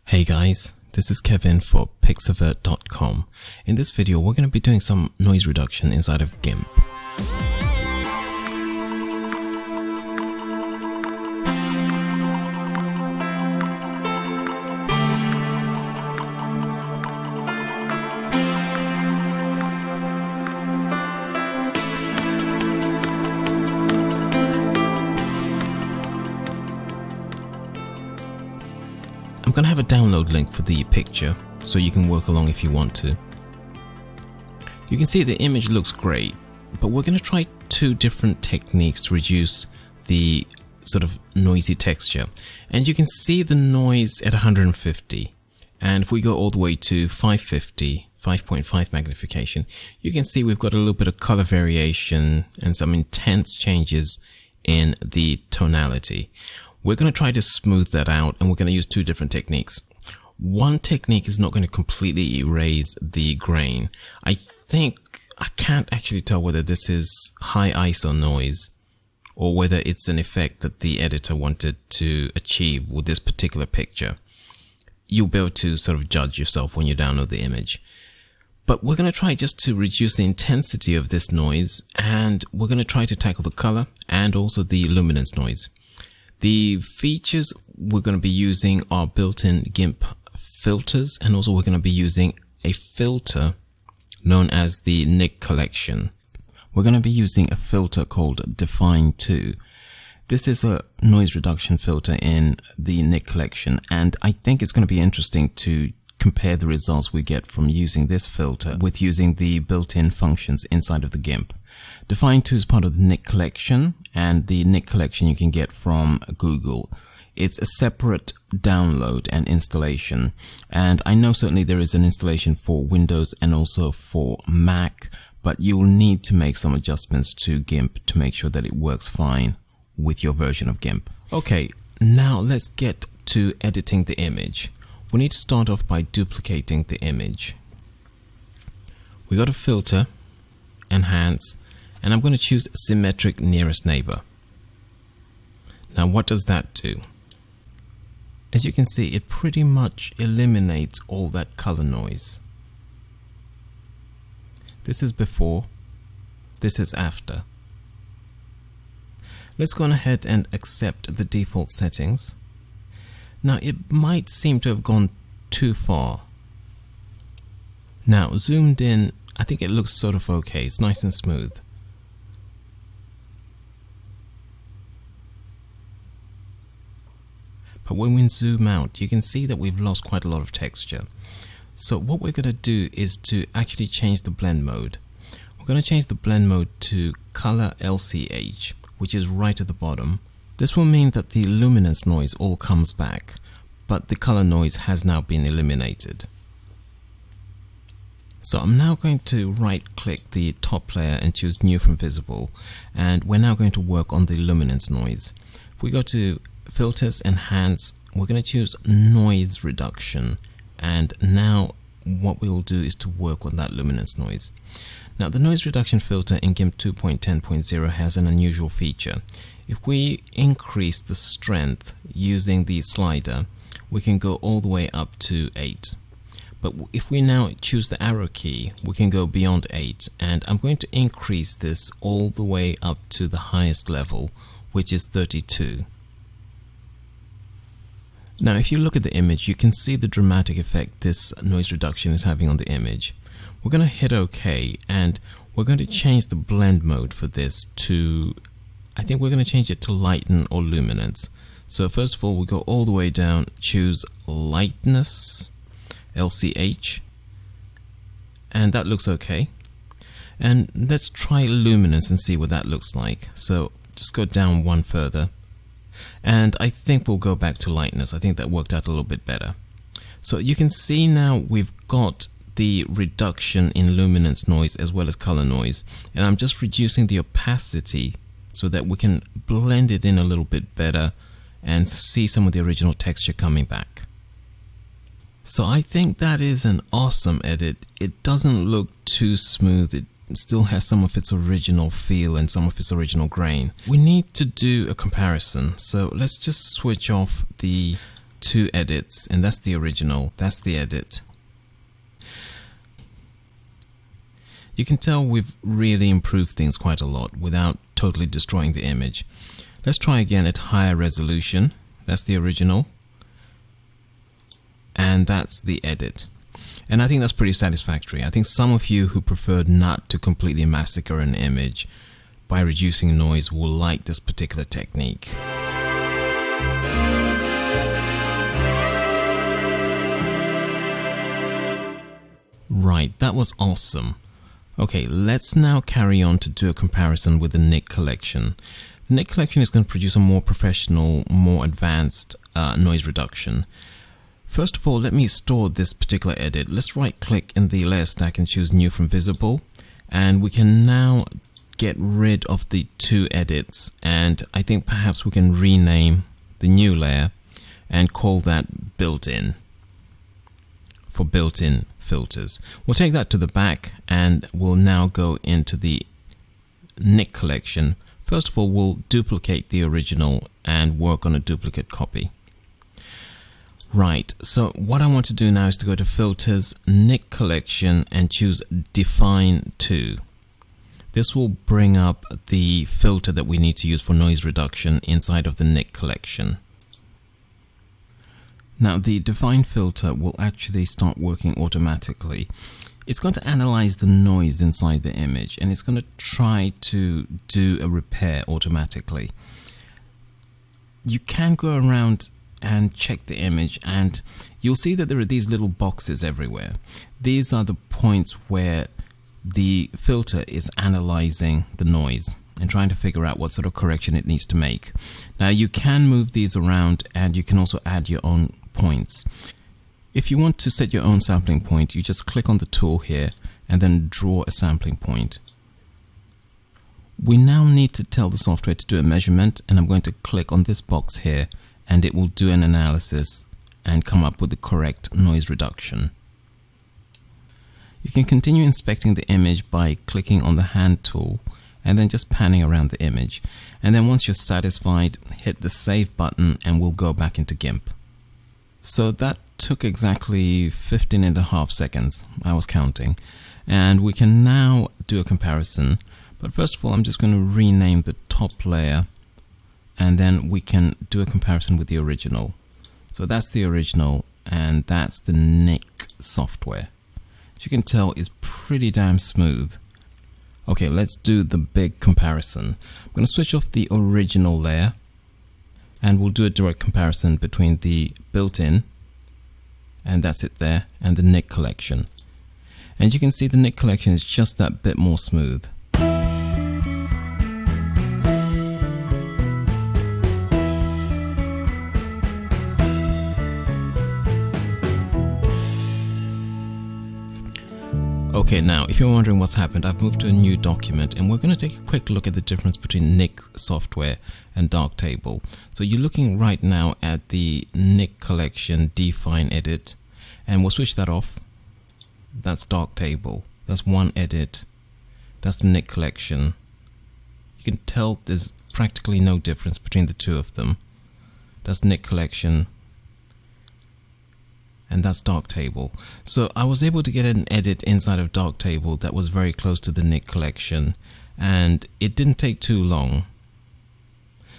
Hey guys, this is Kevin for Pixavert.com. In this video, we're going to be doing some noise reduction inside of Gimp. I'm going to have a download link for the picture so you can work along if you want to. You can see the image looks great, but we're going to try two different techniques to reduce the sort of noisy texture. And you can see the noise at 150. And if we go all the way to 550, 5.5 magnification, you can see we've got a little bit of color variation and some intense changes in the tonality. We're going to try to smooth that out, and we're going to use two different techniques. One technique is not going to completely erase the grain. I can't actually tell whether this is high ISO noise or whether it's an effect that the editor wanted to achieve with this particular picture. You'll be able to sort of judge yourself when you download the image. But we're going to try just to reduce the intensity of this noise, and we're going to try to tackle the color and also the luminance noise. The features we're going to be using are built-in Gimp filters, and also we're going to be using a filter known as the Nik collection. We're going to be using a filter called Define 2. This is a noise reduction filter in the Nik collection, and I think it's going to be interesting to compare the results we get from using this filter with using the built-in functions inside of the Gimp. Define 2 is part of the Nik collection, and the Nik collection you can get from Google. It's a separate download and installation, and I know certainly there is an installation for Windows and also for Mac, but you will need to make some adjustments to Gimp to make sure that it works fine with your version of Gimp. Okay, now let's get to editing the image. We need to start off by duplicating the image. We got to filter, enhance, and I'm going to choose symmetric nearest neighbor. Now what does that do? As you can see, it pretty much eliminates all that color noise. This is before, this is after. Let's go on ahead and accept the default settings. Now it might seem to have gone too far. Now zoomed in, I think it looks sort of okay. It's nice and smooth. But when we zoom out, you can see that we've lost quite a lot of texture. So what we're going to do is to actually change the blend mode. We're going to change the blend mode to color LCH, which is right at the bottom. This will mean that the luminance noise all comes back, but the color noise has now been eliminated. So I'm now going to right click the top layer and choose New from Visible, and we're now going to work on the luminance noise. If we go to Filters, Enhance, we're going to choose Noise Reduction, and now what we will do is to work on that luminance noise. Now the noise reduction filter in Gimp 2.10.0 has an unusual feature. If we increase the strength using the slider, we can go all the way up to 8. But if we now choose the arrow key, we can go beyond 8, and I'm going to increase this all the way up to the highest level, which is 32. Now if you look at the image, you can see the dramatic effect this noise reduction is having on the image. We're going to hit OK, and we're going to change the blend mode for this to, I think we're going to change it to lighten or luminance. So first of all, we go all the way down, choose lightness, LCH, and that looks okay. And let's try luminance and see what that looks like. So just go down one further, and I think we'll go back to lightness. I think that worked out a little bit better. So you can see now we've got the reduction in luminance noise as well as color noise, and I'm just reducing the opacity so that we can blend it in a little bit better and see some of the original texture coming back. So I think that is an awesome edit. It doesn't look too smooth. It still has some of its original feel and some of its original grain. We need to do a comparison, so let's just switch off the two edits, and that's the original, that's the edit. You can tell we've really improved things quite a lot without totally destroying the image. Let's try again at higher resolution. That's the original, and that's the edit. And I think that's pretty satisfactory. I think some of you who preferred not to completely massacre an image by reducing noise will like this particular technique. Right, that was awesome. Okay, let's now carry on to do a comparison with the Nik collection. The Nik collection is going to produce a more professional, more advanced noise reduction. First of all, let me store this particular edit. Let's right click in the layer stack and choose new from visible, and we can now get rid of the two edits, and I think perhaps we can rename the new layer and call that built-in for built-in filters. We'll take that to the back and we'll now go into the Nik collection. First of all, we'll duplicate the original and work on a duplicate copy. Right, so what I want to do now is to go to Filters, Nik Collection, and choose Define To. This will bring up the filter that we need to use for noise reduction inside of the Nik collection. Now, the Define filter will actually start working automatically. It's going to analyze the noise inside the image, and it's going to try to do a repair automatically. You can go around and check the image, and you'll see that there are these little boxes everywhere. These are the points where the filter is analyzing the noise and trying to figure out what sort of correction it needs to make. Now, you can move these around, and you can also add your own points. If you want to set your own sampling point, you just click on the tool here and then draw a sampling point. We now need to tell the software to do a measurement, and I'm going to click on this box here, and it will do an analysis and come up with the correct noise reduction. You can continue inspecting the image by clicking on the hand tool and then just panning around the image. And then once you're satisfied, hit the save button and we'll go back into Gimp. So that took exactly 15.5 seconds. I was counting. And we can now do a comparison. But first of all, I'm just going to rename the top layer, and then we can do a comparison with the original. So that's the original, and that's the Nik Software. As you can tell, it's pretty damn smooth. Okay, let's do the big comparison. I'm going to switch off the original layer, and we'll do a direct comparison between the built-in, and that's it there, and the Nik collection. And you can see the Nik collection is just that bit more smooth. Okay, now if you're wondering what's happened, I've moved to a new document, and we're going to take a quick look at the difference between Nik Software and Darktable. So you're looking right now at the Nik collection define edit, and we'll switch that off. That's Darktable. That's one edit. That's the Nik collection. You can tell there's practically no difference between the two of them. That's Nik collection, and that's Darktable. So I was able to get an edit inside of Darktable that was very close to the Nik collection, and it didn't take too long.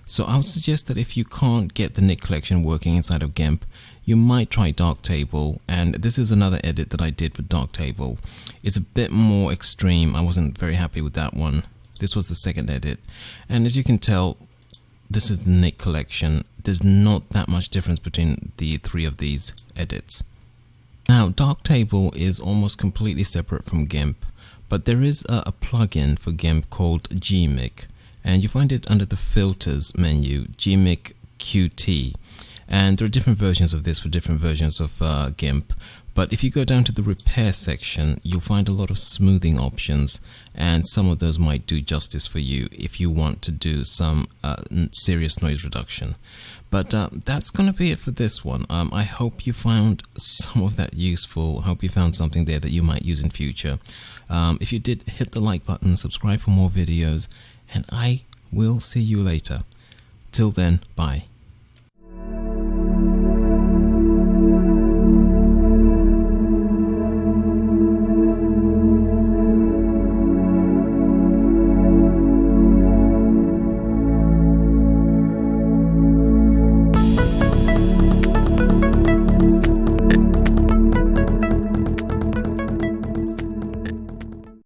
So I would suggest that if you can't get the Nik collection working inside of Gimp, you might try Darktable, and this is another edit that I did with Darktable. It's a bit more extreme. I wasn't very happy with that one. This was the second edit, and as you can tell, this is the Nik collection. There's not that much difference between the three of these edits. Now, Darktable is almost completely separate from Gimp, but there is a plugin for Gimp called Gimp, and you find it under the Filters menu, Gimp QT. And there are different versions of this for different versions of Gimp. But if you go down to the repair section, you'll find a lot of smoothing options, and some of those might do justice for you if you want to do some serious noise reduction. But that's going to be it for this one. I hope you found some of that useful. I hope you found something there that you might use in future. If you did, hit the like button, subscribe for more videos, and I will see you later. Till then, bye.